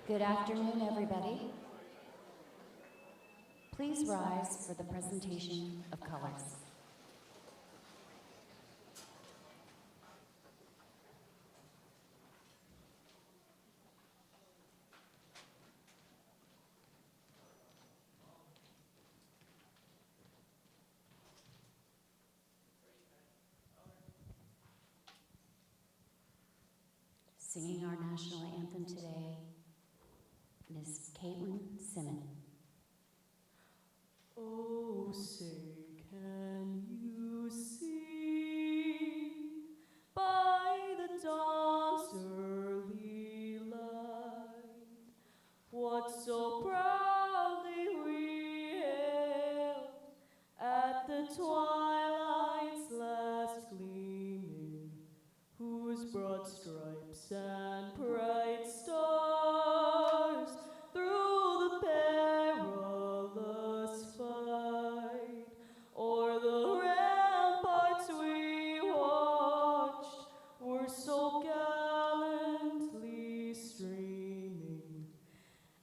Good afternoon, everybody. Please rise for the presentation of colors. Singing our national anthem today, Ms. Caitlin Simmons. Oh, say, can you see by the dawn's early light what so proudly we hailed at the twilight's last gleaming, whose broad stripes and bright stars through the perilous fight o'er the ramparts we watched were so gallantly streaming,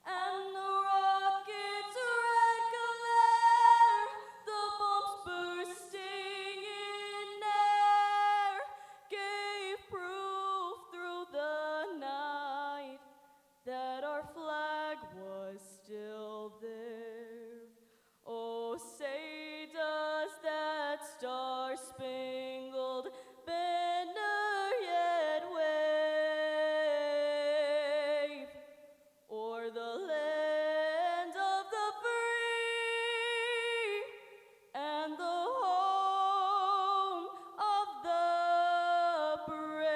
and the rocket's red glare, the bombs bursting in air, gave proof through the night that our flag was still there. Oh, say does that star-spangled banner yet wave o'er the land of the free and the home of the brave?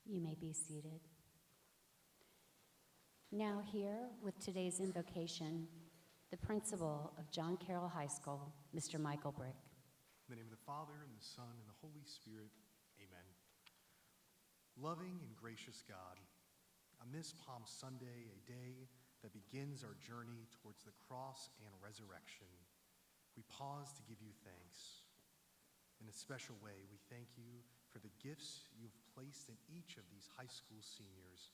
You may be seated. Now here with today's invocation, the principal of John Carroll High School, Mr. Michael Brick. In the name of the Father, and the Son, and the Holy Spirit, amen. Loving and gracious God, on this Palm Sunday, a day that begins our journey towards the cross and resurrection, we pause to give you thanks. In a special way, we thank you for the gifts you've placed in each of these high school seniors.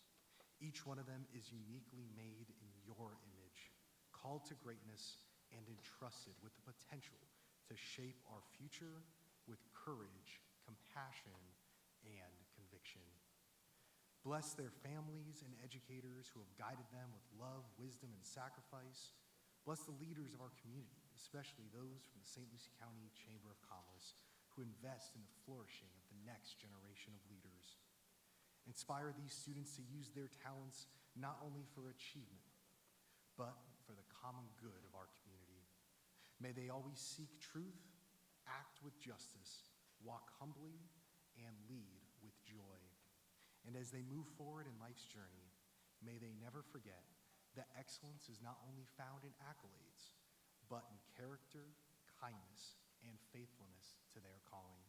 Each one of them is uniquely made in your image, called to greatness and entrusted with the potential to shape our future with courage, compassion, and conviction. Bless their families and educators who have guided them with love, wisdom, and sacrifice. Bless the leaders of our community, especially those from the St. Lucie County Chamber of Commerce, who invest in the flourishing of the next generation of leaders. Inspire these students to use their talents not only for achievement, but for the common good of our community. May they always seek truth, act with justice, walk humbly, and lead with joy. And as they move forward in life's journey, may they never forget that excellence is not only found in accolades, but in character, kindness, and faithfulness to their calling.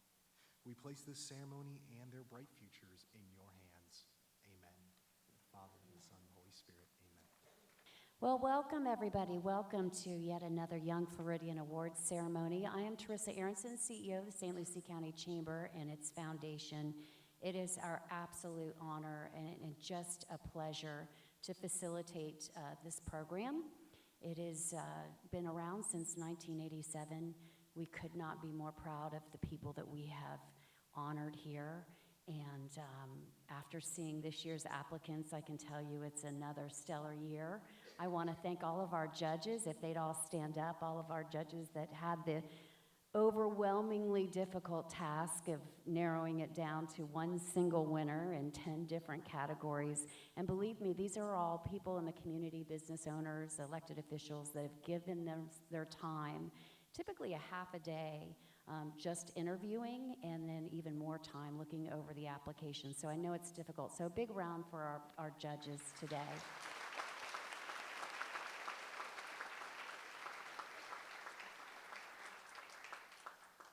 We place this ceremony and their bright futures in your hands. Amen. In the Father, and the Son, and the Holy Spirit. Amen. Well, welcome everybody. Welcome to yet another Young Floridian Awards ceremony. I am Teresa Aronson, CEO of the St. Lucie County Chamber and its foundation. It is our absolute honor and just a pleasure to facilitate this program. It has been around since 1987. We could not be more proud of the people that we have honored here. And after seeing this year's applicants, I can tell you it's another stellar year. I want to thank all of our judges, if they'd all stand up, all of our judges that had the overwhelmingly difficult task of narrowing it down to one single winner in 10 different categories. And believe me, these are all people in the community, business owners, elected officials that have given them their time, typically a half a day, just interviewing, and then even more time looking over the application. So I know it's difficult. So a big round for our judges today.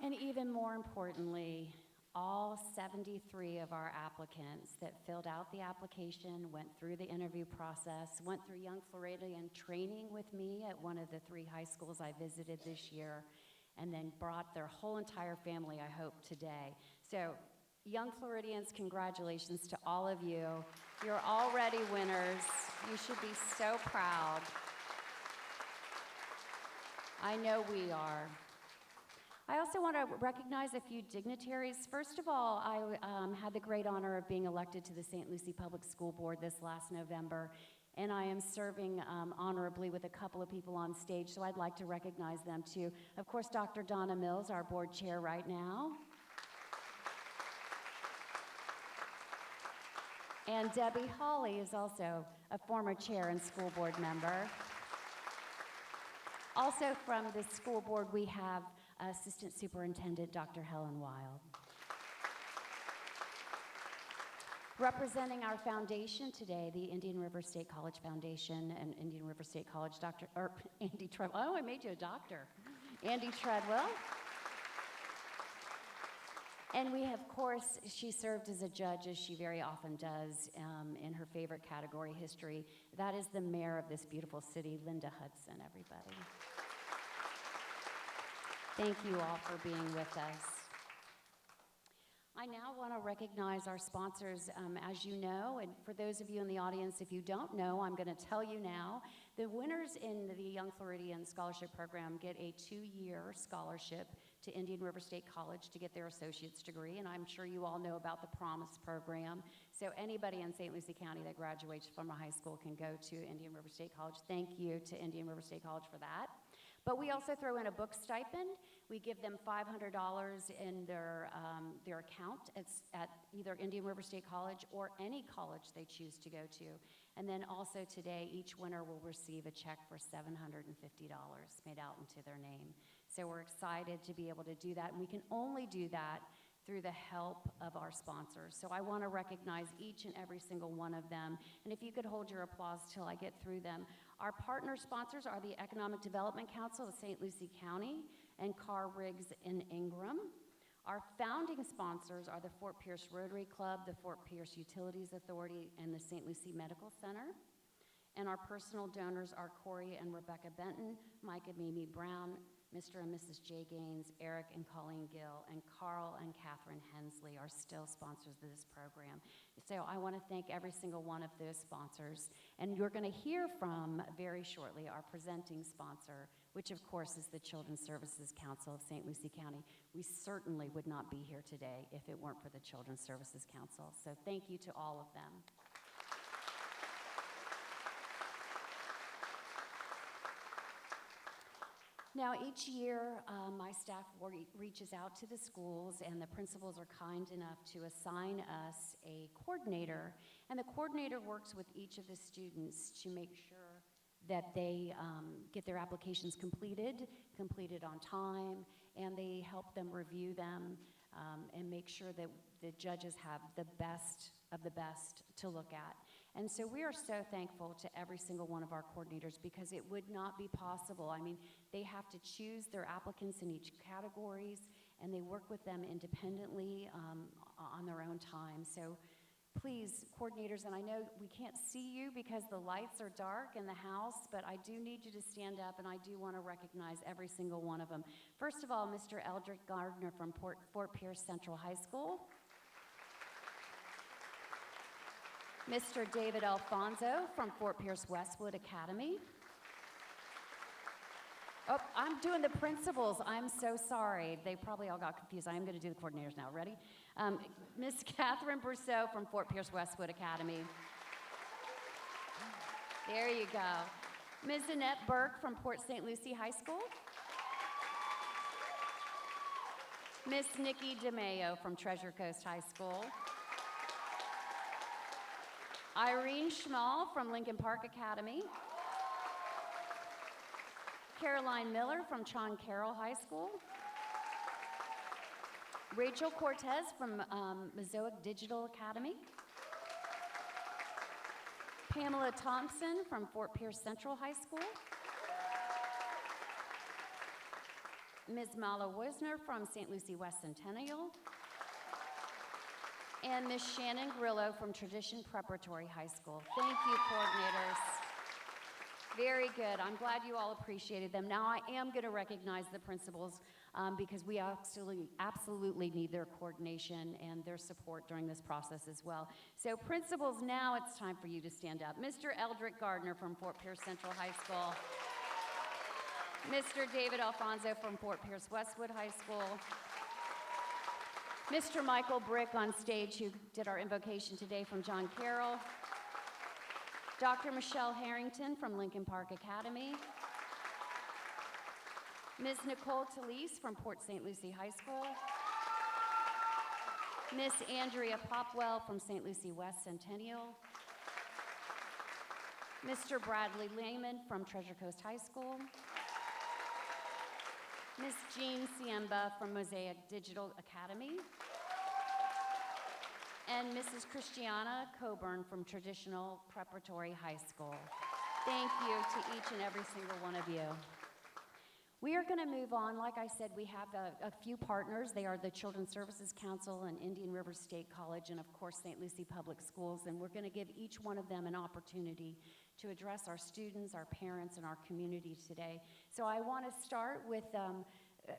And even more importantly, all 73 of our applicants that filled out the application, went through the interview process, went through Young Floridian training with me at one of the 3 high schools I visited this year, and then brought their whole entire family, I hope, today. So, Young Floridians, congratulations to all of you. You're already winners. You should be so proud. I know we are. I also want to recognize a few dignitaries. First of all, I had the great honor of being elected to the St. Lucie Public School Board this last November, and I am serving honorably with a couple of people on stage, so I'd like to recognize them too. Of course, Dr. Donna Mills, our board chair right now. And Debbie Hawley is also a former chair and school board member. Also from the school board, we have Assistant Superintendent Dr. Helen Wild. Representing our foundation today, the Indian River State College Foundation and Indian River State College, Andy Treadwell. Oh, I made you a doctor. Andy Treadwell. And we, of course, she served as a judge, as she very often does, in her favorite category, history. That is the mayor of this beautiful city, Linda Hudson, everybody. Thank you all for being with us. I now want to recognize our sponsors. As you know, and for those of you in the audience, if you don't know, I'm going to tell you now. The winners in the Young Floridian Scholarship Program get a 2-year scholarship to Indian River State College to get their associate's degree, and I'm sure you all know about the Promise program. So anybody in St. Lucie County that graduates from a high school can go to Indian River State College. Thank you to Indian River State College for that. But we also throw in a book stipend. We give them $500 in their account at either Indian River State College or any college they choose to go to. And then also today, each winner will receive a check for $750 made out into their name. So we're excited to be able to do that, and we can only do that through the help of our sponsors. So I want to recognize each and every single one of them. And if you could hold your applause till I get through them. Our partner sponsors are the Economic Development Council of St. Lucie County and Carr Riggs in Ingram. Our founding sponsors are the Fort Pierce Rotary Club, the Fort Pierce Utilities Authority, and the St. Lucie Medical Center. And our personal donors are Corey and Rebecca Benton, Mike and Mimi Brown, Mr. and Mrs. J. Gaines, Eric and Colleen Gill, and Carl and Catherine Hensley are still sponsors of this program. So I want to thank every single one of those sponsors. And you're going to hear from, very shortly, our presenting sponsor, which of course is the Children's Services Council of St. Lucie County. We certainly would not be here today if it weren't for the Children's Services Council. So thank you to all of them. Now, each year, my staff reaches out to the schools, and the principals are kind enough to assign us a coordinator, and the coordinator works with each of the students to make sure that they get their applications completed on time, and they help them review them and make sure that the judges have the best of the best to look at. And so we are so thankful to every single one of our coordinators, because it would not be possible. I mean, they have to choose their applicants in each categories, and they work with them independently on their own time. So please, coordinators, and I know we can't see you because the lights are dark in the house, but I do need you to stand up, and I do want to recognize every single one of them. First of all, Mr. Eldrick Gardner from Fort Pierce Central High School. Mr. David Alfonso from Fort Pierce Westwood Academy. Oh, I'm doing the principals. I'm so sorry. They probably all got confused. I'm going to do the coordinators now. Ready? Miss Catherine Brousseau from Fort Pierce Westwood Academy. There you go. Ms. Annette Burke from Port St. Lucie High School. Miss Nikki DeMayo from Treasure Coast High School. Irene Schmall from Lincoln Park Academy. Caroline Miller from John Carroll High School. Rachel Cortez from Mosaic Digital Academy. Pamela Thompson from Fort Pierce Central High School. Ms. Mala Wisner from St. Lucie West Centennial, and Ms. Shannon Grillo from Tradition Preparatory High School. Thank you, coordinators. Very good. I'm glad you all appreciated them. Now I am going to recognize the principals because we absolutely need their coordination and their support during this process as well. So principals, now it's time for you to stand up. Mr. Eldrick Gardner from Fort Pierce Central High School. Mr. David Alfonso from Fort Pierce Westwood High School. Mr. Michael Brick on stage, who did our invocation today, from John Carroll. Dr. Michelle Harrington from Lincoln Park Academy. Ms. Nicole Talese from Port St. Lucie High School. Miss Andrea Popwell from St. Lucie West Centennial. Mr. Bradley Lehman from Treasure Coast High School. Miss Jean Siemba from Mosaic Digital Academy. And Mrs. Christiana Coburn from Traditional Preparatory High School. Thank you to each and every single one of you. We are going to move on. Like I said, we have a few partners. They are the Children's Services Council and Indian River State College, and of course, St. Lucie Public Schools. And we're going to give each one of them an opportunity to address our students, our parents, and our community today. So I want to start with,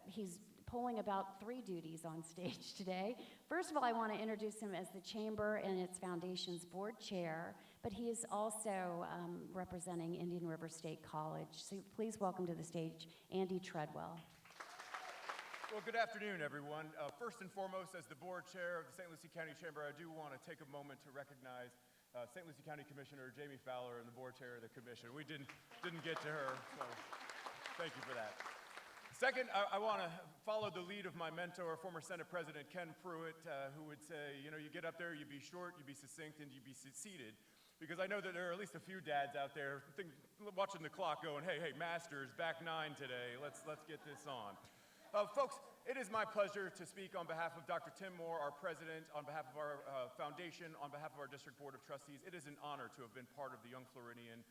he's pulling about 3 duties on stage today. First of all, I want to introduce him as the Chamber and its Foundation's board chair, but he is also representing Indian River State College. So please welcome to the stage, Andy Treadwell. Well, good afternoon, everyone. First and foremost, as the board chair of the St. Lucie County Chamber, I do want to take a moment to recognize St. Lucie County Commissioner Jamie Fowler and the board chair of the commission. We didn't get to her, so thank you for that. Second, I want to follow the lead of my mentor, former Senate President Ken Pruitt, who would say, you know, you get up there, you be short, you be succinct, and you be seated. Because I know that there are at least a few dads out there watching the clock going, hey, Masters, back 9 today, let's get this on. Folks, it is my pleasure to speak on behalf of Dr. Tim Moore, our president, on behalf of our foundation, on behalf of our district board of trustees. It is an honor to have been part of the Young Floridian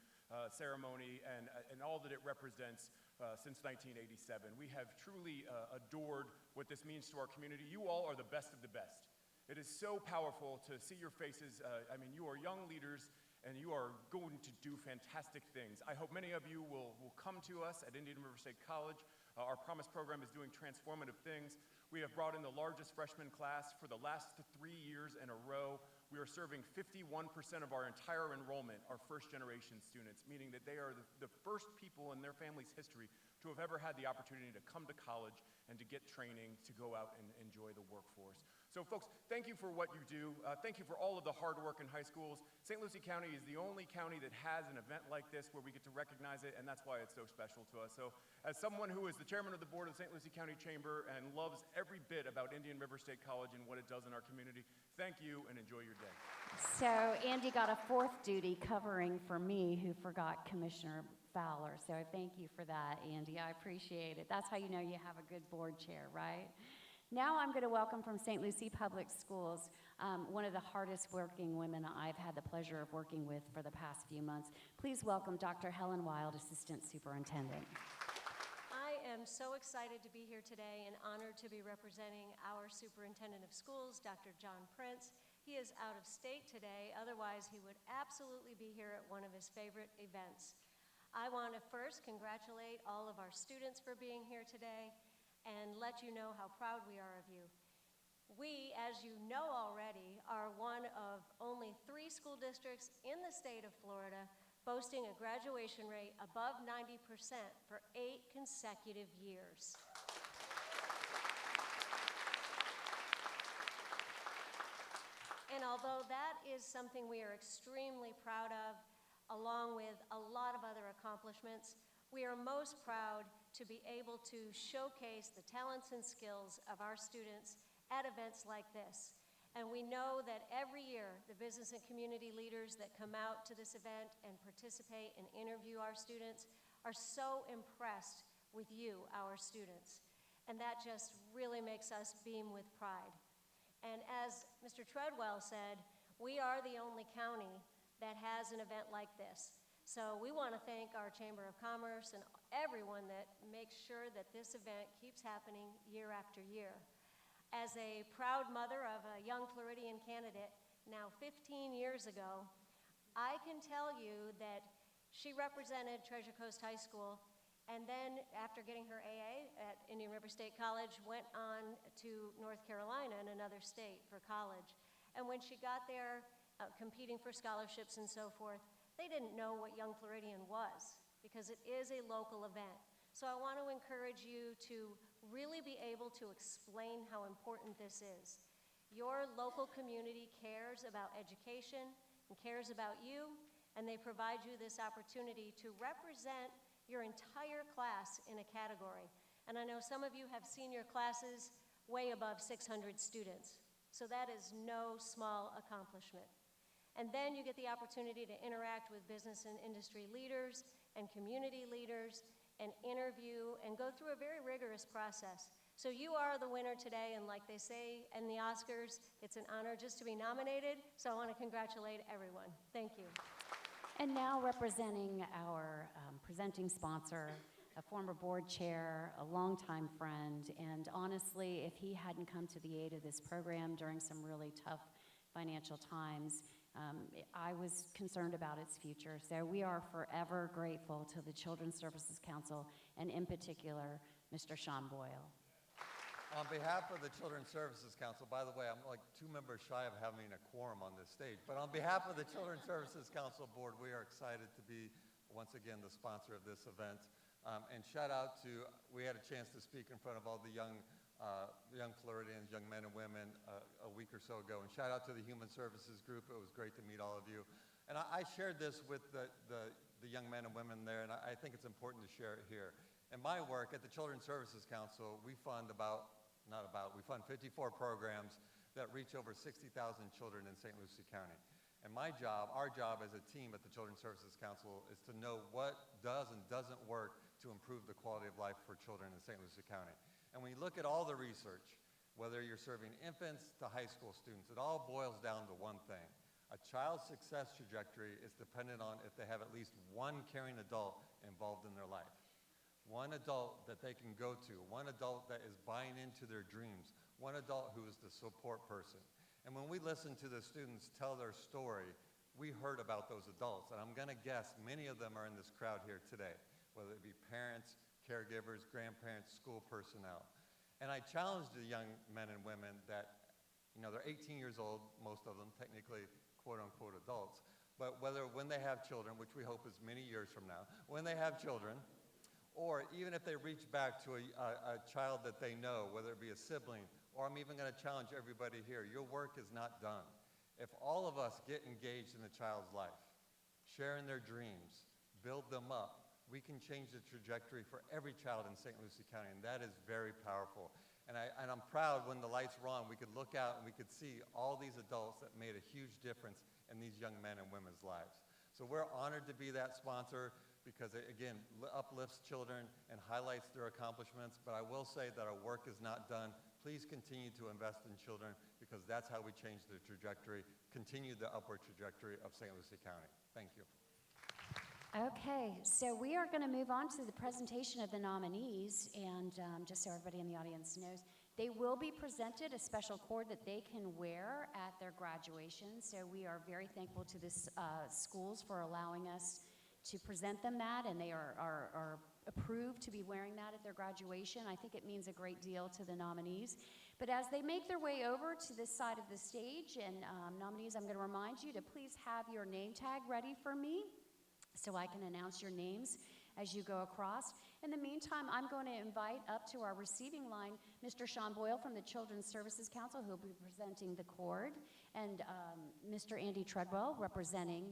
ceremony and all that it represents since 1987. We have truly adored what this means to our community. You all are the best of the best. It is so powerful to see your faces. I mean, you are young leaders, and you are going to do fantastic things. I hope many of you will come to us at Indian River State College. Our Promise program is doing transformative things. We have brought in the largest freshman class for the last 3 years in a row. We are serving 51% of our entire enrollment are first-generation students, meaning that they are the first people in their family's history to have ever had the opportunity to come to college and to get training to go out and enjoy the workforce. So folks, thank you for what you do. Thank you for all of the hard work in high schools. St. Lucie County is the only county that has an event like this where we get to recognize it, and that's why it's so special to us. So as someone who is the chairman of the board of the St. Lucie County Chamber and loves every bit about Indian River State College and what it does in our community, thank you and enjoy your day. So Andy got a 4th duty covering for me, who forgot Commissioner Fowler. So thank you for that, Andy. I appreciate it. That's how you know you have a good board chair, right? Now I'm going to welcome from St. Lucie Public Schools, one of the hardest working women I've had the pleasure of working with for the past few months. Please welcome Dr. Helen Wild, Assistant Superintendent. I am so excited to be here today and honored to be representing our Superintendent of Schools, Dr. John Prince. He is out of state today, otherwise he would absolutely be here at one of his favorite events. I want to first congratulate all of our students for being here today and let you know how proud we are of you. We, as you know already, are one of only 3 school districts in the state of Florida boasting a graduation rate above 90% for 8 consecutive years. And although that is something we are extremely proud of, along with a lot of other accomplishments, we are most proud to be able to showcase the talents and skills of our students at events like this. And we know that every year, the business and community leaders that come out to this event and participate and interview our students are so impressed with you, our students. And that just really makes us beam with pride. And as Mr. Treadwell said, we are the only county that has an event like this. So we want to thank our Chamber of Commerce and everyone that makes sure that this event keeps happening year after year. As a proud mother of a Young Floridian candidate, now 15 years ago, I can tell you that she represented Treasure Coast High School, and then after getting her AA at Indian River State College, went on to North Carolina in another state for college. And when she got there, competing for scholarships and so forth, they didn't know what Young Floridian was, because it is a local event. So I want to encourage you to really be able to explain how important this is. Your local community cares about education and cares about you, and they provide you this opportunity to represent your entire class in a category. And I know some of you have senior classes way above 600 students, so that is no small accomplishment. And then you get the opportunity to interact with business and industry leaders and community leaders and interview and go through a very rigorous process. So you are the winner today, and like they say in the Oscars, it's an honor just to be nominated, so I want to congratulate everyone. Thank you. And now representing our presenting sponsor, a former board chair, a longtime friend, and honestly, if he hadn't come to the aid of this program during some really tough financial times, I was concerned about its future. So we are forever grateful to the Children's Services Council, and in particular, Mr. Sean Boyle. On behalf of the Children's Services Council, by the way, I'm like 2 members shy of having a quorum on this stage, but on behalf of the Children's Services Council Board, we are excited to be, once again, the sponsor of this event. And shout out to, we had a chance to speak in front of all the young Floridians, young men and women a week or so ago. And shout out to the Human Services Group. It was great to meet all of you. And I shared this with the young men and women there, and I think it's important to share it here. In my work at the Children's Services Council, we fund we fund 54 programs that reach over 60,000 children in St. Lucie County. And our job as a team at the Children's Services Council is to know what does and doesn't work to improve the quality of life for children in St. Lucie County. And when you look at all the research, whether you're serving infants to high school students, it all boils down to one thing. A child's success trajectory is dependent on if they have at least one caring adult involved in their life. One adult that they can go to, one adult that is buying into their dreams, one adult who is the support person. And when we listen to the students tell their story, we heard about those adults. And I'm going to guess many of them are in this crowd here today, whether it be parents, caregivers, grandparents, school personnel. And I challenged the young men and women that, they're 18 years old, most of them, technically, quote unquote adults, but when they have children, which we hope is many years from now, when they have children, or even if they reach back to a child that they know, whether it be a sibling, or I'm even going to challenge everybody here, your work is not done. If all of us get engaged in a child's life, sharing their dreams, build them up, we can change the trajectory for every child in St. Lucie County, and that is very powerful. And I'm proud when the lights were on, we could look out and we could see all these adults that made a huge difference in these young men and women's lives. So we're honored to be that sponsor, because it, again, uplifts children and highlights their accomplishments. But I will say that our work is not done. Please continue to invest in children, because that's how we change the trajectory, continue the upward trajectory of St. Lucie County. Thank you. Okay, so we are going to move on to the presentation of the nominees, and just so everybody in the audience knows, they will be presented a special cord that they can wear at their graduation. So we are very thankful to the schools for allowing us to present them that, and they are approved to be wearing that at their graduation. I think it means a great deal to the nominees. But as they make their way over to this side of the stage, and nominees, I'm going to remind you to please have your name tag ready for me so I can announce your names as you go across. In the meantime, I'm going to invite up to our receiving line Mr. Sean Boyle from the Children's Services Council, who will be presenting the cord, and Mr. Andy Treadwell representing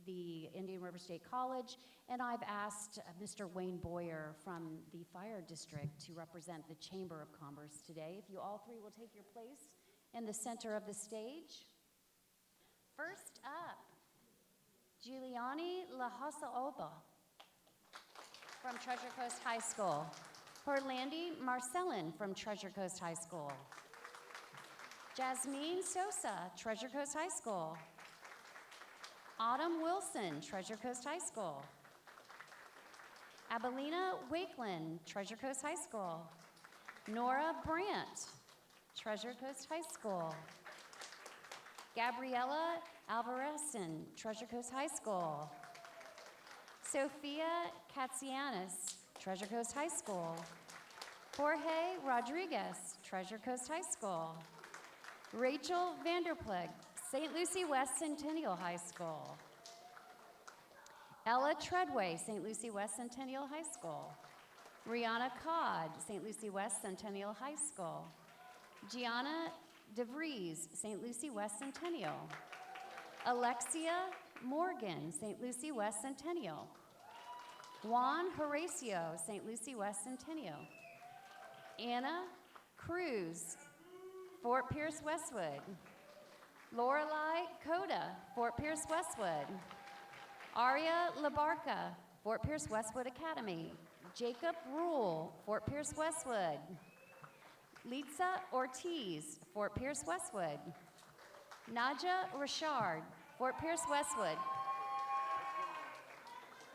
the Indian River State College, and I've asked Mr. Wayne Boyer from the Fire District to represent the Chamber of Commerce today. If you all three will take your place in the center of the stage. First up, Giuliani Lahosaoba from Treasure Coast High School. Orlandi Marcellin from Treasure Coast High School. Jasmine Sosa, Treasure Coast High School. Autumn Wilson, Treasure Coast High School. Abelina Wakeland, Treasure Coast High School. Nora Brandt, Treasure Coast High School. Gabriella Alvarezson, Treasure Coast High School. Sophia Katsianis, Treasure Coast High School. Jorge Rodriguez, Treasure Coast High School. Rachel Vanderpleg, St. Lucie West Centennial High School. Ella Treadway, St. Lucie West Centennial High School. Rihanna Codd, St. Lucie West Centennial High School. Gianna DeVries, St. Lucie West Centennial. Alexia Morgan, St. Lucie West Centennial. Juan Horacio, St. Lucie West Centennial. Anna Cruz, Fort Pierce Westwood. Lorelei Coda, Fort Pierce Westwood. Aria Labarca, Fort Pierce Westwood Academy. Jacob Rule, Fort Pierce Westwood. Litza Ortiz, Fort Pierce Westwood. Naja Richard, Fort Pierce Westwood.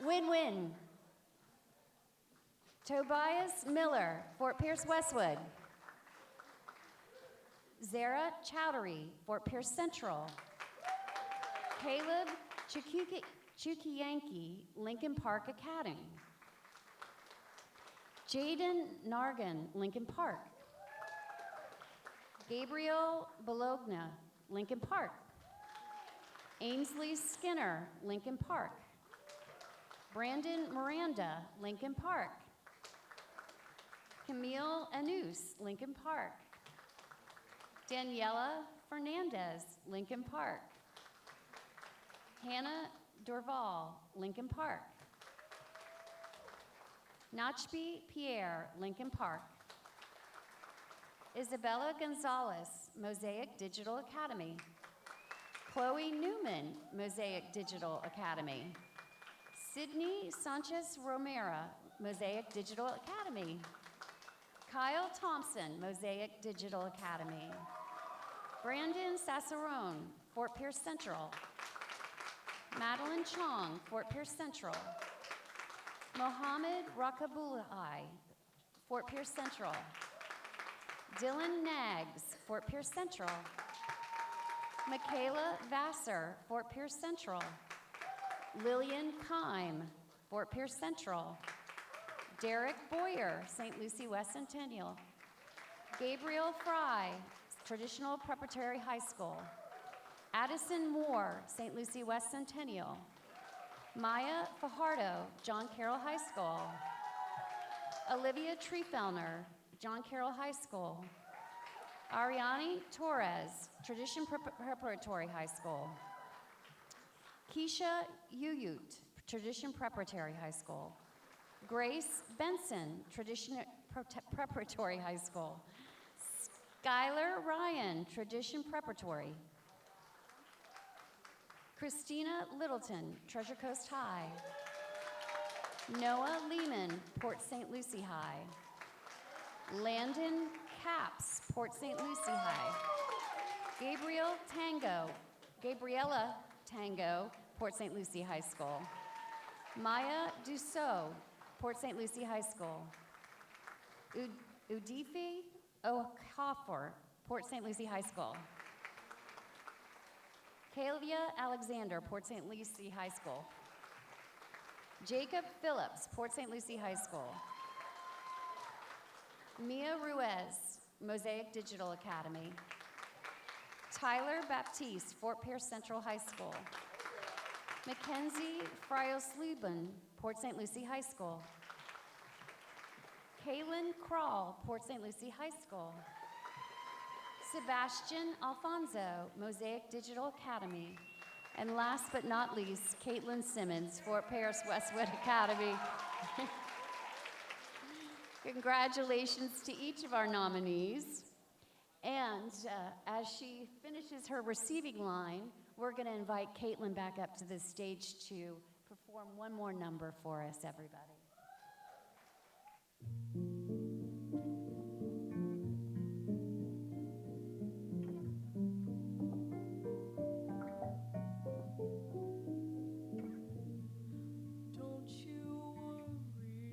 Win-win. Tobias Miller, Fort Pierce Westwood. Zara Chowdhury, Fort Pierce Central. Caleb Chukiyanki, Lincoln Park Academy. Jaden Nargan, Lincoln Park. Gabriel Bologna, Lincoln Park. Ainsley Skinner, Lincoln Park. Brandon Miranda, Lincoln Park. Camille Anus, Lincoln Park. Daniela Fernandez, Lincoln Park. Hannah Dorval, Lincoln Park. Nachby Pierre, Lincoln Park. Isabella Gonzalez, Mosaic Digital Academy. Chloe Newman, Mosaic Digital Academy. Sydney Sanchez Romero, Mosaic Digital Academy. Kyle Thompson, Mosaic Digital Academy. Brandon Sassarone, Fort Pierce Central. Madeline Chong, Fort Pierce Central. Mohammed Rakabulai, Fort Pierce Central. Dylan Nags, Fort Pierce Central. Michaela Vassar, Fort Pierce Central. Lillian Kime, Fort Pierce Central. Derek Boyer, St. Lucie West Centennial. Gabriel Fry, Traditional Preparatory High School. Addison Moore, St. Lucie West Centennial. Maya Fajardo, John Carroll High School. Olivia Treefellner, John Carroll High School. Ariani Torres, Tradition Preparatory High School. Keisha Uyut, Tradition Preparatory High School. Grace Benson, Tradition Preparatory High School. Skylar Ryan, Tradition Preparatory. Christina Littleton, Treasure Coast High. Noah Lehman, Port St. Lucie High. Landon Capps, Port St. Lucie High. Gabriella Tango, Port St. Lucie High School. Maya Dussault, Port St. Lucie High School. Udifi Okafor, Port St. Lucie High School. Kalia Alexander, Port St. Lucie High School. Jacob Phillips, Port St. Lucie High School. Mia Ruiz, Mosaic Digital Academy. Tyler Baptiste, Fort Pierce Central High School. Mackenzie Frios-Lieben, Port St. Lucie High School. Kaylin Krall, Port St. Lucie High School. Sebastian Alfonso, Mosaic Digital Academy. And last but not least, Caitlin Simmons, Fort Pierce Westwood Academy. Congratulations to each of our nominees. And as she finishes her receiving line, we're going to invite Caitlin back up to the stage to perform one more number for us, everybody. Don't you worry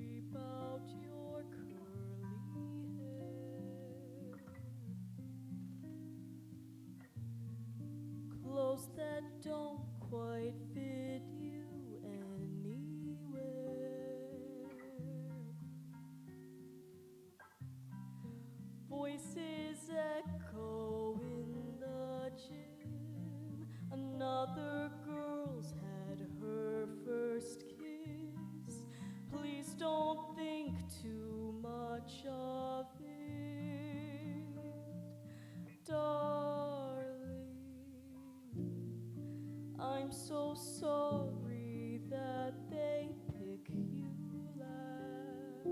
might fit you anywhere. Voices echo in the gym. Another girl's had her first kiss. Please don't think too much of it, darling. I'm so sorry that they pick you last.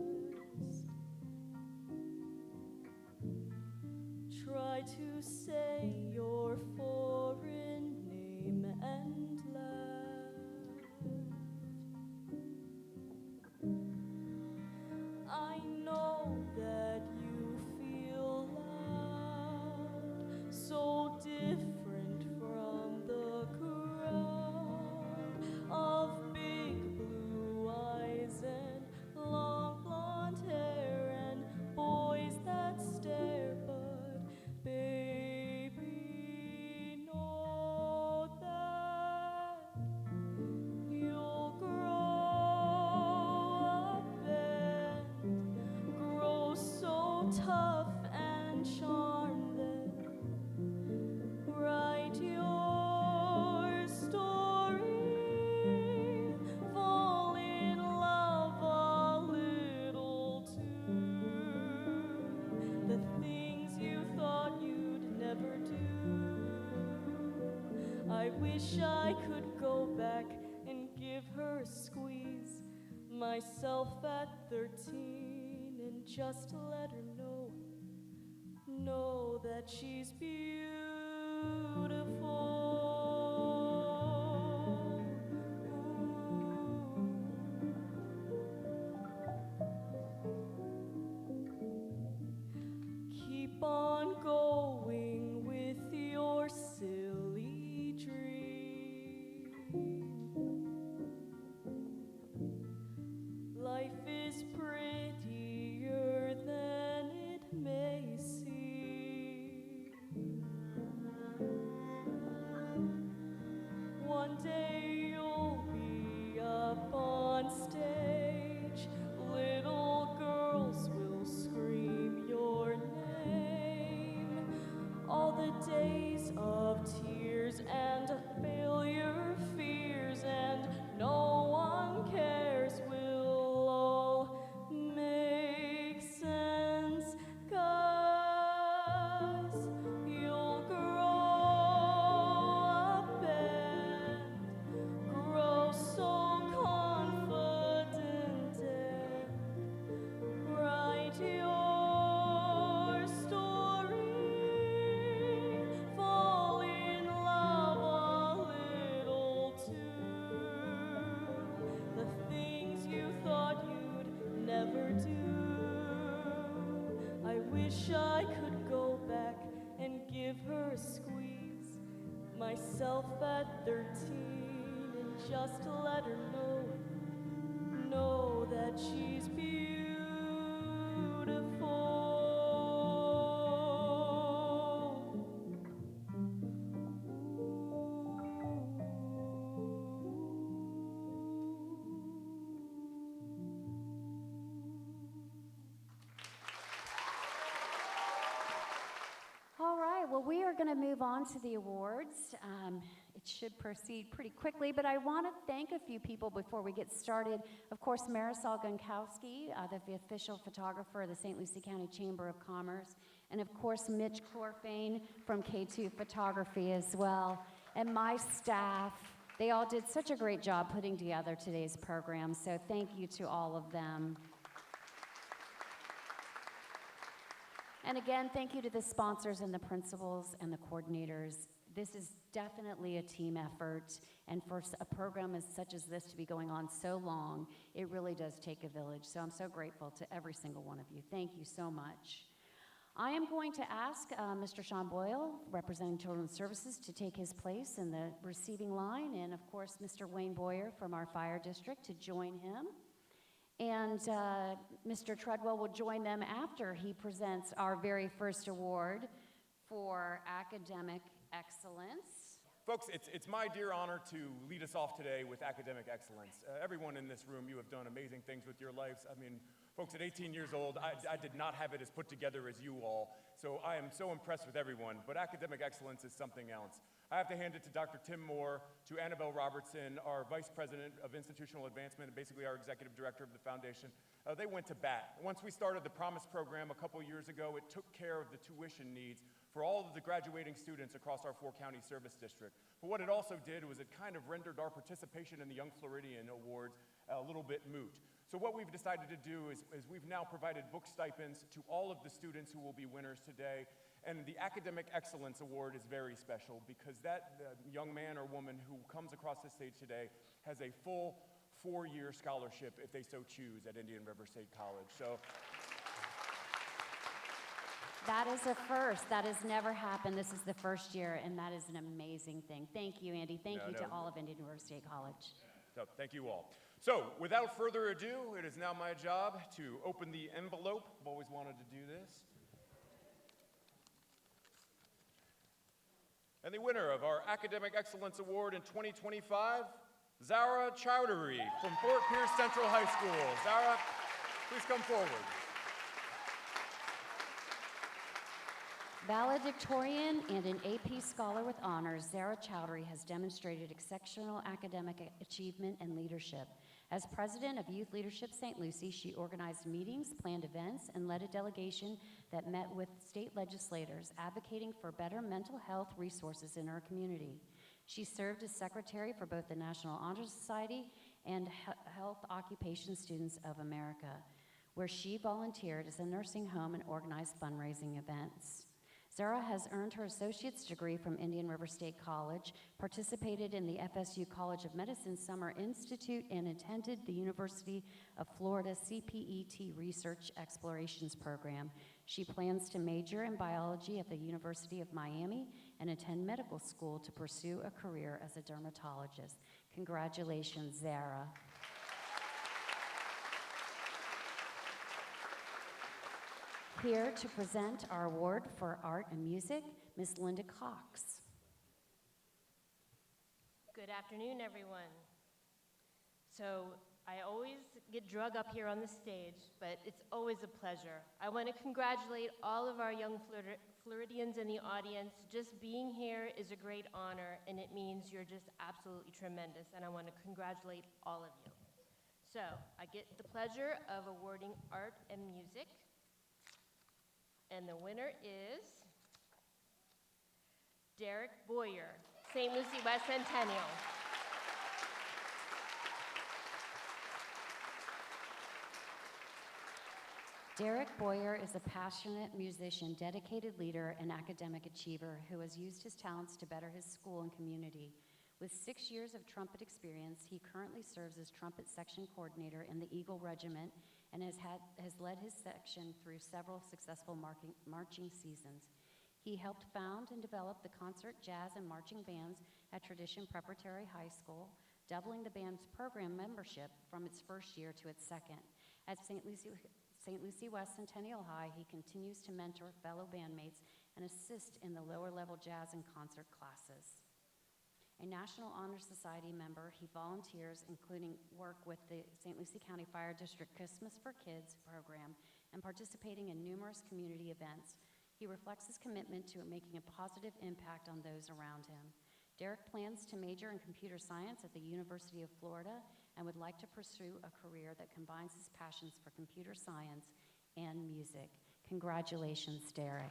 Try to say your foreign name and laugh. I know that you feel loud, so different from the crowd of big blue eyes and long blonde hair and boys that stare, but baby, know that you'll grow up and grow so tough and charmed that write your story, fall in love a little too. The things you thought you'd never do. I wish I could go back and give her a squeeze, myself at 13, and just let her know that she's beautiful. Keep on going with your silly dream. Life is prettier than it may seem. One day you'll be up on stage. Little girls will scream your name. All the days of tears and failure, fears, and no one cares will all make sense, 'cause you'll grow up and grow so confident and write your story, fall in love a little too. The things you thought you'd never do. I wish I could go back and give her a squeeze, myself at 13, and just let her know that she's beautiful. All right, well, we are going to move on to the awards. It should proceed pretty quickly, but I want to thank a few people before we get started. Of course, Marisol Gunkowski, the official photographer of the St. Lucie County Chamber of Commerce, and of course, Mitch Corfane from K2 Photography as well, and my staff. They all did such a great job putting together today's program, so thank you to all of them. And again, thank you to the sponsors and the principals and the coordinators. This is definitely a team effort, and for a program such as this to be going on so long, it really does take a village. So I'm so grateful to every single one of you. Thank you so much. I am going to ask Mr. Sean Boyle, representing Children's Services, to take his place in the receiving line, and of course, Mr. Wayne Boyer from our fire district to join him. And Mr. Treadwell will join them after he presents our very first award for academic excellence. Folks, it's my dear honor to lead us off today with academic excellence. Everyone in this room, you have done amazing things with your lives. I mean, folks, at 18 years old, I did not have it as put together as you all, so I am so impressed with everyone, but academic excellence is something else. I have to hand it to Dr. Tim Moore, to Annabelle Robertson, our Vice President of Institutional Advancement, and basically our Executive Director of the Foundation. They went to bat. Once we started the Promise program a couple years ago, it took care of the tuition needs for all of the graduating students across our 4-county service district. But what it also did was it kind of rendered our participation in the Young Floridian Awards a little bit moot. So what we've decided to do is we've now provided book stipends to all of the students who will be winners today. And the Academic Excellence Award is very special because that young man or woman who comes across this stage today has a full 4-year scholarship if they so choose at Indian River State College. So That is a first. That has never happened. This is the first year, and that is an amazing thing. Thank you, Andy. Thank you to all of Indian River State College. So thank you all. So without further ado, it is now my job to open the envelope. I've always wanted to do this. And the winner of our Academic Excellence Award in 2025, Zara Chowdhury from Fort Pierce Central High School. Zara, please come forward. Valedictorian and an AP Scholar with honors, Zara Chowdhury has demonstrated exceptional academic achievement and leadership. As president of Youth Leadership St. Lucie, she organized meetings, planned events, and led a delegation that met with state legislators advocating for better mental health resources in her community. She served as secretary for both the National Honor Society and Health Occupation Students of America, where she volunteered as a nursing home and organized fundraising events. Zara has earned her associate's degree from Indian River State College, participated in the FSU College of Medicine Summer Institute, and attended the University of Florida CPET Research Explorations Program. She plans to major in biology at the University of Miami and attend medical school to pursue a career as a dermatologist. Congratulations, Zara. Here to present our award for art and music, Ms. Linda Cox. Good afternoon, everyone. So I always get drug up here on the stage, but it's always a pleasure. I want to congratulate all of our young Floridians in the audience. Just being here is a great honor, and it means you're just absolutely tremendous, and I want to congratulate all of you. So I get the pleasure of awarding art and music. And the winner is Derek Boyer, St. Lucie West Centennial. Derek Boyer is a passionate musician, dedicated leader, and academic achiever who has used his talents to better his school and community. With 6 years of trumpet experience, he currently serves as trumpet section coordinator in the Eagle Regiment and has led his section through several successful marching seasons. He helped found and develop the concert, jazz, and marching bands at Tradition Preparatory High School, doubling the band's program membership from its first year to its second. At St. Lucie West Centennial High, he continues to mentor fellow bandmates and assist in the lower-level jazz and concert classes. A National Honor Society member, he volunteers, including work with the St. Lucie County Fire District Christmas for Kids program and participating in numerous community events. He reflects his commitment to making a positive impact on those around him. Derek plans to major in computer science at the University of Florida and would like to pursue a career that combines his passions for computer science and music. Congratulations, Derek.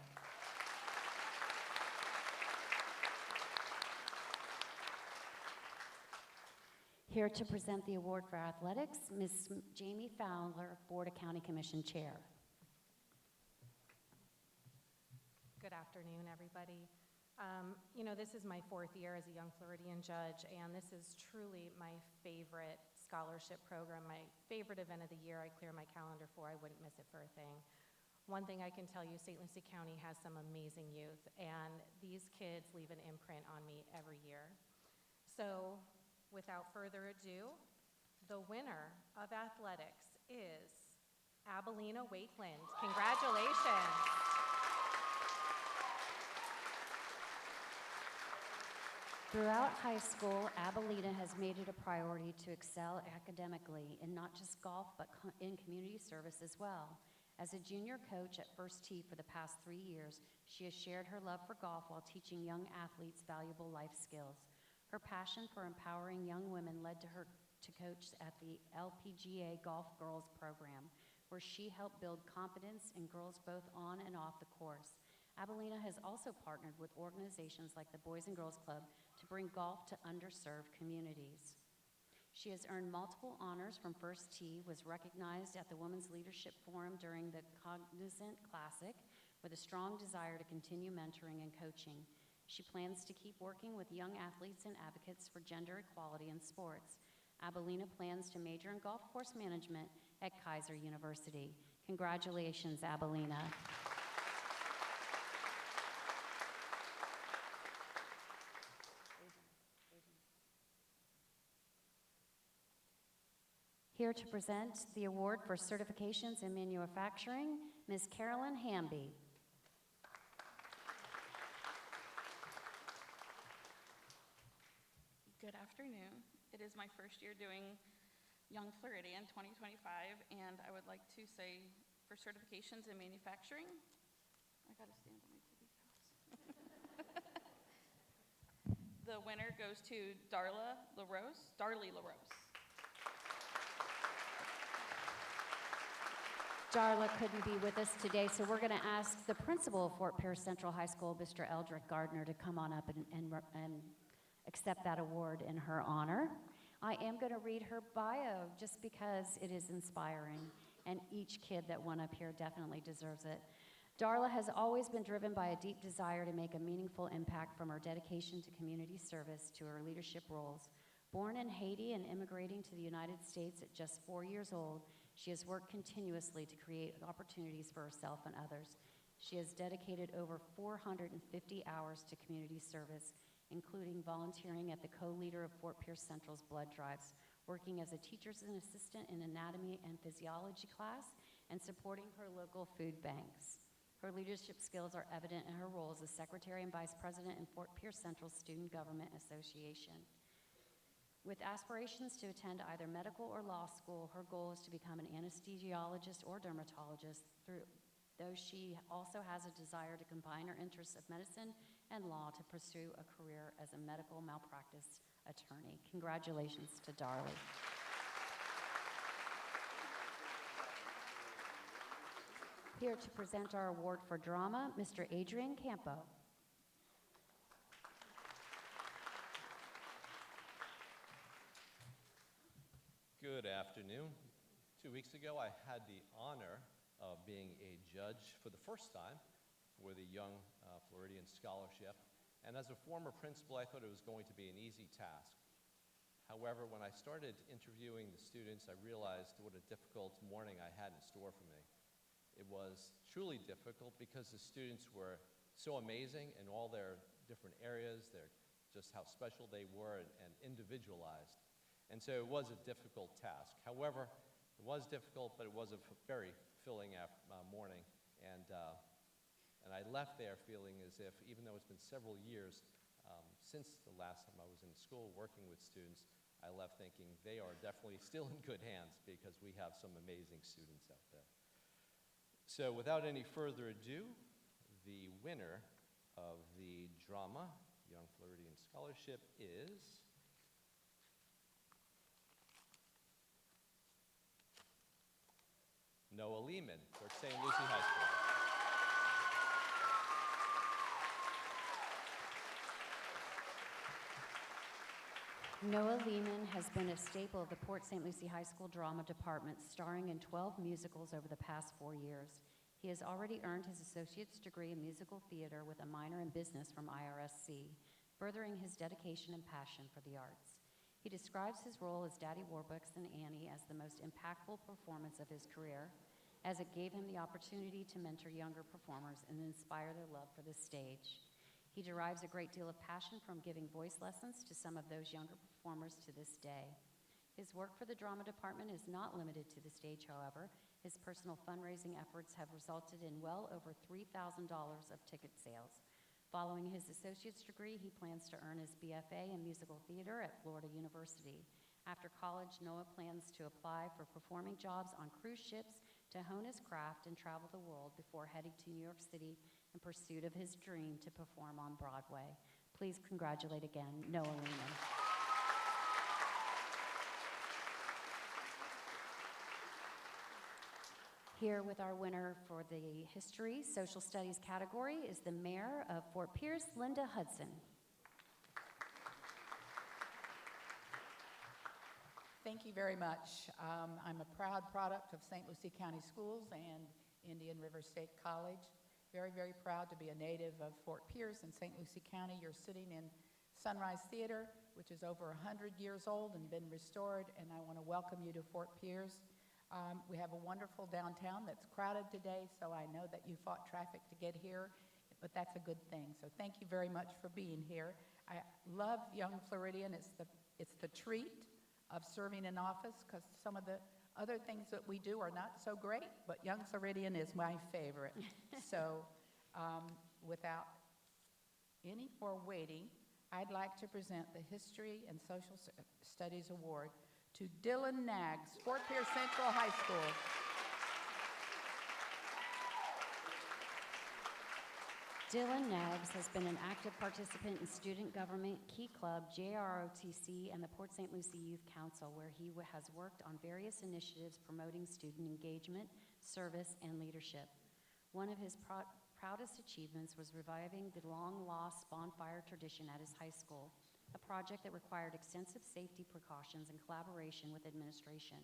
Here to present the award for athletics, Ms. Jamie Fowler, Board of County Commission Chair. Good afternoon, everybody. This is my 4th year as a Young Floridian judge, and this is truly my favorite scholarship program, my favorite event of the year. I clear my calendar for. I wouldn't miss it for a thing. One thing I can tell you, St. Lucie County has some amazing youth, and these kids leave an imprint on me every year. So, without further ado, the winner of athletics is Abelina Wakeland. Congratulations. Throughout high school, Abilena has made it a priority to excel academically in not just golf, but in community service as well. As a junior coach at First Tee for the past 3 years, she has shared her love for golf while teaching young athletes valuable life skills. Her passion for empowering young women led to her to coach at the LPGA Golf Girls program, where she helped build confidence in girls both on and off the course. Abilena has also partnered with organizations like the Boys and Girls Club to bring golf to underserved communities. She has earned multiple honors from First Tee, was recognized at the Women's Leadership Forum during the Cognizant Classic, with a strong desire to continue mentoring and coaching. She plans to keep working with young athletes and advocates for gender equality in sports. Abilena plans to major in golf course management at Kaiser University. Congratulations, Abilena. Here to present the award for certifications in manufacturing, Ms. Carolyn Hamby. Good afternoon. It is my first year doing Young Floridian 2025, and I would like to say for certifications in manufacturing, I gotta stand on my tippy toes. The winner goes to Darly LaRose. Darla couldn't be with us today, so we're going to ask the principal of Fort Pierce Central High School, Mr. Eldrick Gardner, to come on up and accept that award in her honor. I am going to read her bio just because it is inspiring, and each kid that went up here definitely deserves it. Darla has always been driven by a deep desire to make a meaningful impact, from her dedication to community service to her leadership roles. Born in Haiti and immigrating to the United States at just 4 years old, she has worked continuously to create opportunities for herself and others. She has dedicated over 450 hours to community service, including volunteering at the co-leader of Fort Pierce Central's blood drives, working as a teacher's assistant in anatomy and physiology class, and supporting her local food banks. Her leadership skills are evident in her role as a secretary and vice president in Fort Pierce Central Student Government Association. With aspirations to attend either medical or law school, her goal is to become an anesthesiologist or dermatologist, though she also has a desire to combine her interests of medicine and law to pursue a career as a medical malpractice attorney. Congratulations to Darly. Here to present our award for drama, Mr. Adrian Campo. Good afternoon. 2 weeks ago, I had the honor of being a judge for the first time for the Young Floridian Scholarship. And as a former principal, I thought it was going to be an easy task. However, when I started interviewing the students, I realized what a difficult morning I had in store for me. It was truly difficult because the students were so amazing in all their different areas, just how special they were and individualized. And so it was a difficult task. However, it was difficult, but it was a very filling morning. And I left there feeling as if, even though it's been several years since the last time I was in school working with students, I left thinking they are definitely still in good hands because we have some amazing students out there. So without any further ado, the winner of the drama Young Floridian Scholarship is Noah Lehman, Fort St. Lucie High School. Noah Lehman has been a staple of the Port St. Lucie High School drama department, starring in 12 musicals over the past 4 years. He has already earned his associate's degree in musical theater with a minor in business from IRSC, furthering his dedication and passion for the arts. He describes his role as Daddy Warbucks and Annie as the most impactful performance of his career, as it gave him the opportunity to mentor younger performers and inspire their love for the stage. He derives a great deal of passion from giving voice lessons to some of those younger performers to this day. His work for the drama department is not limited to the stage, however. His personal fundraising efforts have resulted in well over $3,000 of ticket sales. Following his associate's degree, he plans to earn his BFA in musical theater at Florida University. After college, Noah plans to apply for performing jobs on cruise ships to hone his craft and travel the world before heading to New York City in pursuit of his dream to perform on Broadway. Please congratulate again, Noah Lehman. Here with our winner for the History Social Studies category is the Mayor of Fort Pierce, Linda Hudson. Thank you very much. I'm a proud product of St. Lucie County Schools and Indian River State College. Very, very proud to be a native of Fort Pierce in St. Lucie County. You're sitting in Sunrise Theater, which is over 100 years old and been restored, and I want to welcome you to Fort Pierce. We have a wonderful downtown that's crowded today, so I know that you fought traffic to get here, but that's a good thing. So thank you very much for being here. I love Young Floridian. It's the treat of serving in office, because some of the other things that we do are not so great, but Young Floridian is my favorite. So without any more waiting, I'd like to present the History and Social Studies Award to Dylan Naggs, Fort Pierce Central High School. Dylan Naggs has been an active participant in Student Government, Key Club, JROTC, and the Port St. Lucie Youth Council, where he has worked on various initiatives promoting student engagement, service, and leadership. One of his proudest achievements was reviving the long-lost bonfire tradition at his high school, a project that required extensive safety precautions and collaboration with administration.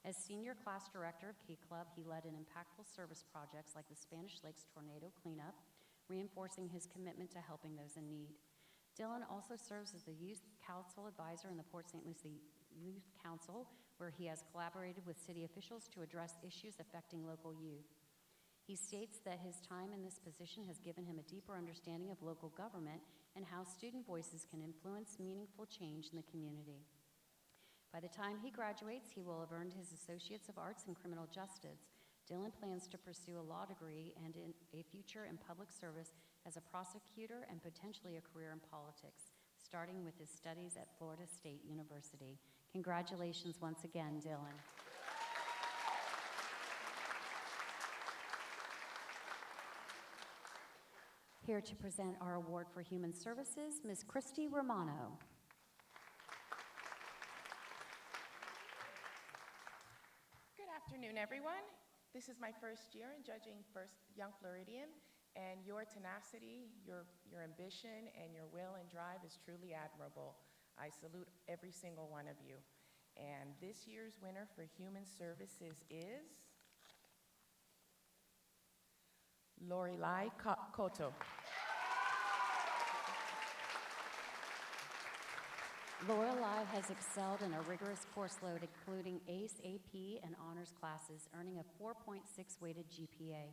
As senior class director of Key Club, he led an impactful service projects like the Spanish Lakes tornado cleanup, reinforcing his commitment to helping those in need. Dylan also serves as the Youth Council Advisor in the Port St. Lucie Youth Council, where he has collaborated with city officials to address issues affecting local youth. He states that his time in this position has given him a deeper understanding of local government and how student voices can influence meaningful change in the community. By the time he graduates, he will have earned his Associates of Arts in Criminal Justice. Dylan plans to pursue a law degree and in a future in public service as a prosecutor and potentially a career in politics, starting with his studies at Florida State University. Congratulations once again, Dylan. Here to present our award for Human Services, Ms. Christy Romano. Good afternoon, everyone. This is my first year in judging First Young Floridian, and your tenacity, your ambition, and your will and drive is truly admirable. I salute every single one of you. And this year's winner for Human Services is Lorelei Cotto. Lorelei has excelled in a rigorous course load, including ACE, AP, and honors classes, earning a 4.6 weighted GPA.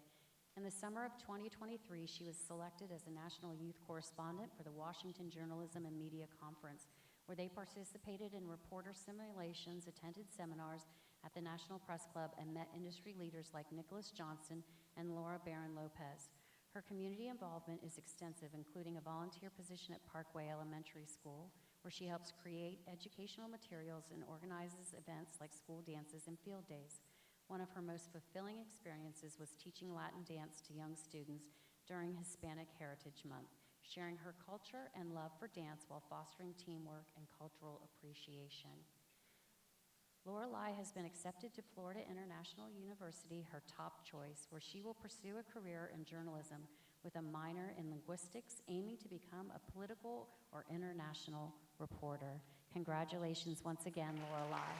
In the summer of 2023, she was selected as a National Youth Correspondent for the Washington Journalism and Media Conference, where they participated in reporter simulations, attended seminars at the National Press Club, and met industry leaders like Nicholas Johnson and Laura Barron Lopez. Her community involvement is extensive, including a volunteer position at Parkway Elementary School, where she helps create educational materials and organizes events like school dances and field days. One of her most fulfilling experiences was teaching Latin dance to young students during Hispanic Heritage Month, sharing her culture and love for dance while fostering teamwork and cultural appreciation. Lorelei has been accepted to Florida International University, her top choice, where she will pursue a career in journalism with a minor in linguistics, aiming to become a political or international reporter. Congratulations once again, Lorelei.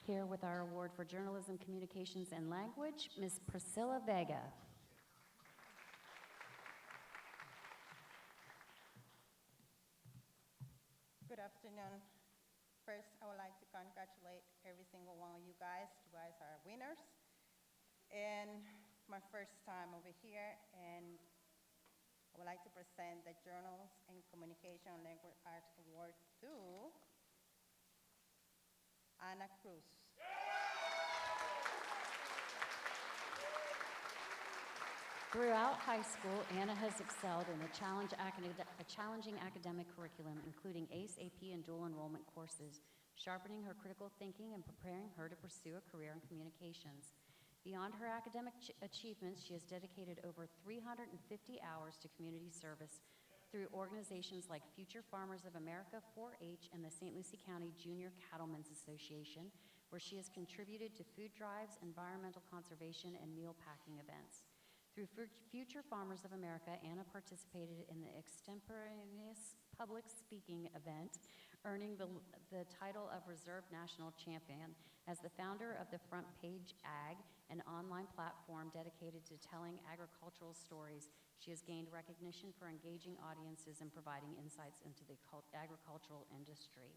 Here with our award for Journalism, Communications, and Language, Ms. Priscilla Vega. Good afternoon. First, I would like to congratulate every single one of you guys. You guys are winners. And my first time over here, and I would like to present the Journals and Communication and Language Arts Award to Ana Cruz. Throughout high school, Anna has excelled in a challenging academic curriculum, including ACE, AP, and dual enrollment courses, sharpening her critical thinking and preparing her to pursue a career in communications. Beyond her academic achievements, she has dedicated over 350 hours to community service through organizations like Future Farmers of America, 4-H, and the St. Lucie County Junior Cattlemen's Association, where she has contributed to food drives, environmental conservation, and meal packing events. Through Future Farmers of America, Anna participated in the extemporaneous public speaking event, earning the title of Reserve National Champion. As the founder of the Front Page Ag, an online platform dedicated to telling agricultural stories, she has gained recognition for engaging audiences and providing insights into the agricultural industry.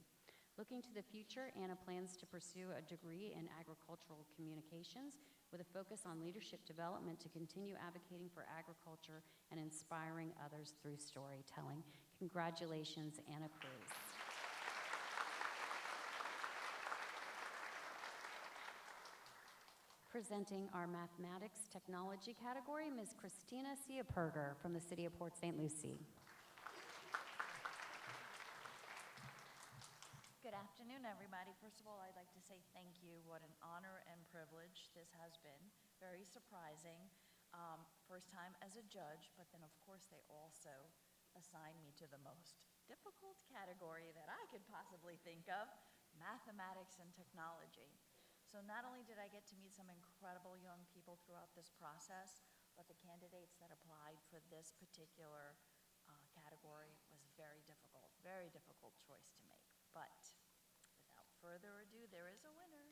Looking to the future, Anna plans to pursue a degree in agricultural communications with a focus on leadership development to continue advocating for agriculture and inspiring others through storytelling. Congratulations, Anna Cruz. Presenting our mathematics technology category, Ms. Christina Siaperger from the City of Port St. Lucie. Good afternoon, everybody. First of all, I'd like to say thank you. What an honor and privilege this has been. Very surprising. First time as a judge, but then of course they also assigned me to the most difficult category that I could possibly think of, mathematics and technology. So not only did I get to meet some incredible young people throughout this process, but the candidates that applied for this particular category was very difficult choice to make. But without further ado, there is a winner.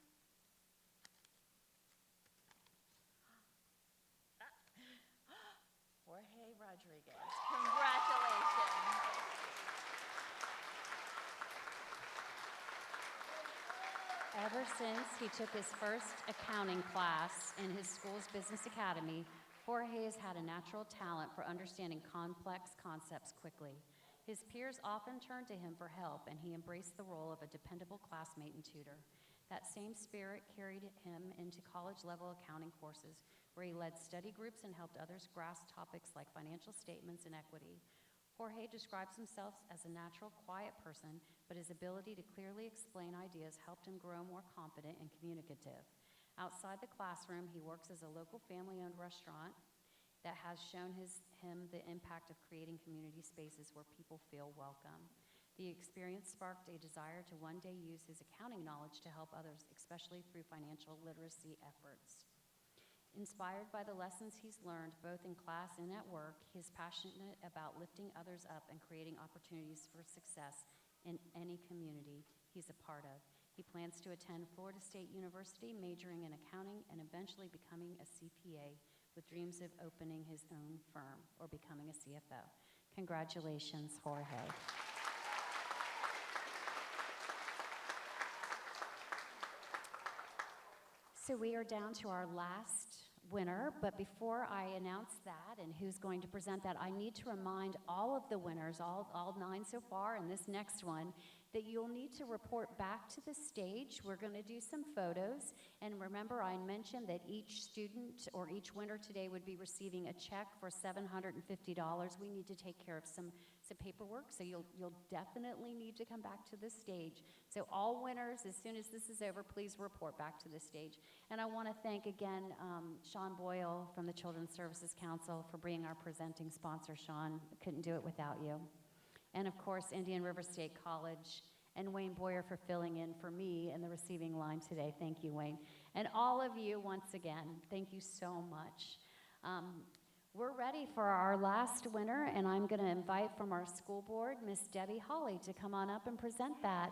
Jorge Rodriguez. Congratulations. Ever since he took his first accounting class in his school's business academy, Jorge has had a natural talent for understanding complex concepts quickly. His peers often turned to him for help, and he embraced the role of a dependable classmate and tutor. That same spirit carried him into college-level accounting courses, where he led study groups and helped others grasp topics like financial statements and equity. Jorge describes himself as a natural, quiet person, but his ability to clearly explain ideas helped him grow more confident and communicative. Outside the classroom, he works as a local family-owned restaurant that has shown him the impact of creating community spaces where people feel welcome. The experience sparked a desire to one day use his accounting knowledge to help others, especially through financial literacy efforts. Inspired by the lessons he's learned both in class and at work, he's passionate about lifting others up and creating opportunities for success in any community he's a part of. He plans to attend Florida State University, majoring in accounting and eventually becoming a CPA, with dreams of opening his own firm or becoming a CFO. Congratulations, Jorge. So we are down to our last winner, but before I announce that and who's going to present that, I need to remind all of the winners, all 9 so far and this next one, that you'll need to report back to the stage. We're going to do some photos, and remember I mentioned that each student or each winner today would be receiving a check for $750. We need to take care of some paperwork, so you'll definitely need to come back to the stage. So all winners, as soon as this is over, please report back to the stage. And I want to thank again Sean Boyle from the Children's Services Council for being our presenting sponsor. Sean, couldn't do it without you. And of course, Indian River State College and Wayne Boyer for filling in for me in the receiving line today. Thank you, Wayne. And all of you, once again, thank you so much. We're ready for our last winner, and I'm going to invite from our school board, Miss Debbie Hawley, to come on up and present that.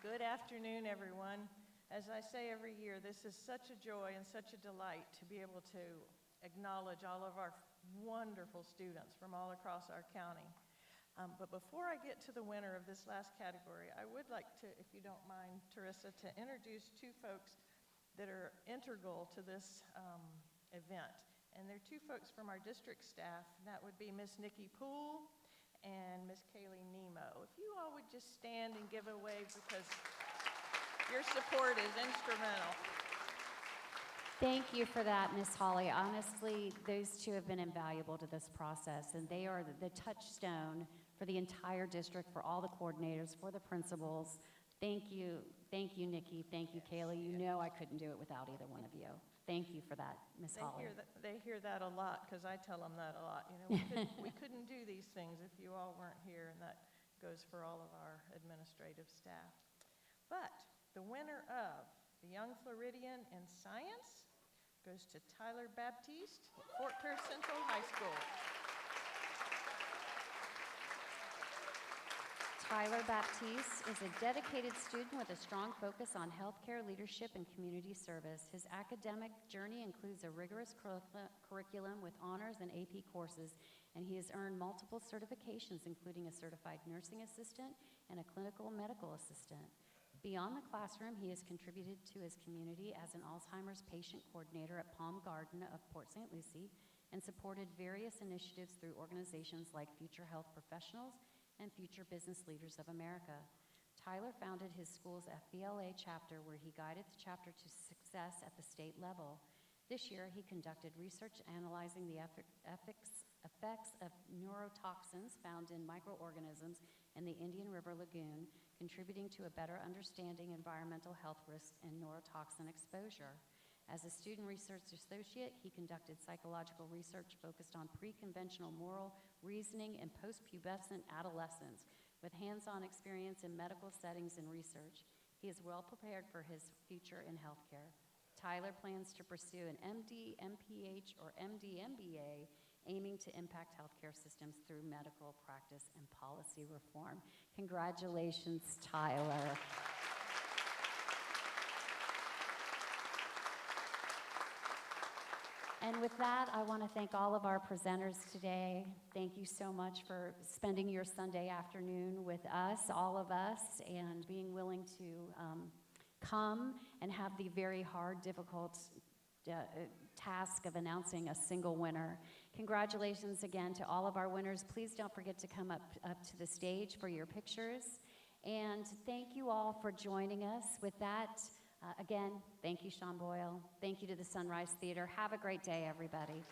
Good afternoon, everyone. As I say every year, this is such a joy and such a delight to be able to acknowledge all of our wonderful students from all across our county. But before I get to the winner of this last category, I would like to, if you don't mind, Teresa, to introduce 2 folks that are integral to this event. And they're 2 folks from our district staff, and that would be Miss Nikki Poole and Miss Kaylee Nemo. If you all would just stand and give a wave, because your support is instrumental. Thank you for that, Ms. Holly. Honestly, those two have been invaluable to this process, and they are the touchstone for the entire district, for all the coordinators, for the principals. Thank you, Nikki. Thank you, Kaylee. You know I couldn't do it without either one of you. Thank you for that, Ms. Holly. They hear that a lot, because I tell them that a lot. You know, we couldn't do these things if you all weren't here, and that goes for all of our administrative staff. But the winner of the Young Floridian in Science goes to Tyler Baptiste, Fort Pierce Central High School. Tyler Baptiste is a dedicated student with a strong focus on healthcare, leadership, and community service. His academic journey includes a rigorous curriculum with honors and AP courses, and he has earned multiple certifications, including a certified nursing assistant and a clinical medical assistant. Beyond the classroom, he has contributed to his community as an Alzheimer's patient coordinator at Palm Garden of Port St. Lucie and supported various initiatives through organizations like Future Health Professionals and Future Business Leaders of America. Tyler founded his school's FBLA chapter, where he guided the chapter to success at the state level. This year, he conducted research analyzing the effects of neurotoxins found in microorganisms in the Indian River Lagoon, contributing to a better understanding environmental health risks and neurotoxin exposure. As a student research associate, he conducted psychological research focused on pre-conventional moral reasoning in post-pubescent adolescents, with hands-on experience in medical settings and research. He is well prepared for his future in healthcare. Tyler plans to pursue an MD, MPH, or MD, MBA, aiming to impact healthcare systems through medical practice and policy reform. Congratulations, Tyler. And with that, I want to thank all of our presenters today. Thank you so much for spending your Sunday afternoon with us, all of us, and being willing to come and have the very hard, difficult task of announcing a single winner. Congratulations again to all of our winners. Please don't forget to come up to the stage for your pictures. And thank you all for joining us. With that, again, thank you, Sean Boyle. Thank you to the Sunrise Theater. Have a great day, everybody.